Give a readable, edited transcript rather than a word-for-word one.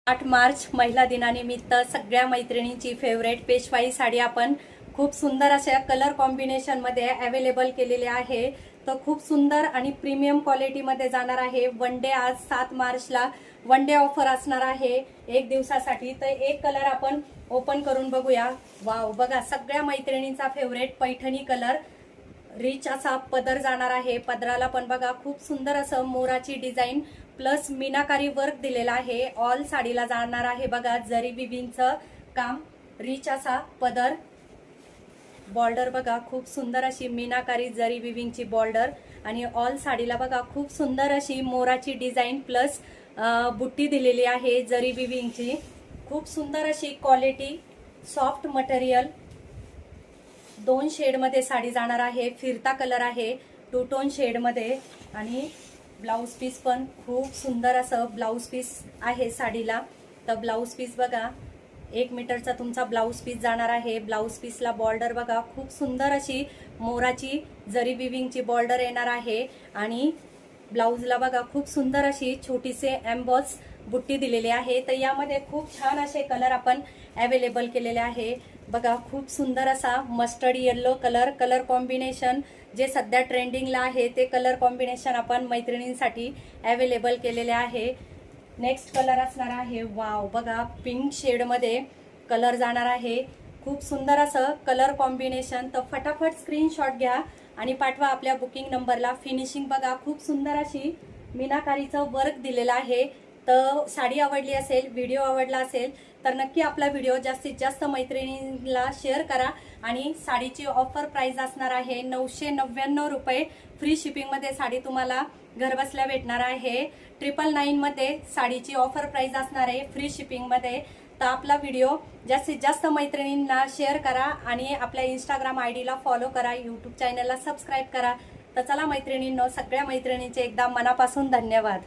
8 मार्च महिला दिनानिमित्त सगळ्या मैत्रिणींची फेवरेट पेशवाई साडी आपण खूप सुंदर अशा कलर कॉम्बिनेशन मध्ये अवेलेबल केलेली आहे। तर खूप सुंदर आणि प्रीमियम क्वालिटी मध्ये जाणार आहे। वन डे आज 7 मार्चला वन डे ऑफर असणार आहे एक दिवसासाठी। तर एक कलर आपण ओपन करून बघूया। वाव, बघा सगळ्या मैत्रिणींचा फेवरेट पैठणी कलर, रिच असा पदर जाणार आहे। पदराला पण बघा खूप सुंदर असं मोराची डिझाइन प्लस मीनाकारी वर्क दिलेला आहे। ऑल साडीला जाणार आहे बघा जरी विविंगचं काम, रिच असा पदर, बॉर्डर बघा खूप सुंदर अशी मीनाकारी जरी विविंगची बॉर्डर आणि ऑल साडीला बघा खूप सुंदर अशी मोराची डिझाइन प्लस बुट्टी दिलेली आहे जरी विविंगची। खूप सुंदर अशी क्वालिटी, सॉफ्ट मटेरियल, 2 शेड मध्ये साडी जाणार आहे। फिरता कलर आहे 2 टोन शेड मध्ये आणि ब्लाउज पीस पण खूप सुंदर असं ब्लाउज पीस आहे साडीला। तर ब्लाउज पीस बघा 1 मीटरचा तुमचा ब्लाउज पीस जाणार आहे। ब्लाउज पीसला बॉर्डर बघा खूप सुंदर अशी मोराची जरी विविंगची बॉर्डर येणार आहे आणि ब्लाउजला बघा खूप सुंदर अशी छोटीसे एम्बॉस बुट्टी दिलेली आहे। तर यामध्ये खूप छान असे कलर आपण अवेलेबल केलेले आहे। बघा खूप सुंदर असा मस्टर्ड येलो कलर कॉम्बिनेशन जे सध्या ट्रेंडिंगला आहे ते कलर कॉम्बिनेशन आपण मैत्रिणींसाठी अवेलेबल केलेले आहे। नेक्स्ट कलर असणार आहे, वाव बघा पिंक शेड मध्ये कलर जाणार आहे। खूप सुंदर असं कलर कॉम्बिनेशन। तर फटाफट स्क्रीनशॉट घ्या आणि पाठवा आपल्या बुकिंग नंबरला। फिनिशिंग बघा खूप सुंदर अशी मीनाकारीचं वर्क दिलेलं आहे। तर साडी आवडली असेल, व्हिडिओ आवडला असेल तर नक्की आपला व्हिडिओ जास्तीत जास्त मैत्रिणींना शेअर करा। आणि साडीची ऑफर प्राइस असणार आहे 999 रुपये। फ्री शिपिंग मध्ये साडी तुम्हाला घरबसल्या भेटणार आहे। 999 मध्ये साडीची ऑफर प्राइस असणार आहे फ्री शिपिंग मध्ये। तर आपला व्हिडिओ जास्तीत जास्त मैत्रिणींना शेअर करा आणि आपल्या इंस्टाग्राम आयडी ला फॉलो करा, यूट्यूब चॅनलला सबस्क्राईब करा। तर चला मैत्रिणींनो, सगळ्या मैत्रिणींचे एकदा मनापासून धन्यवाद।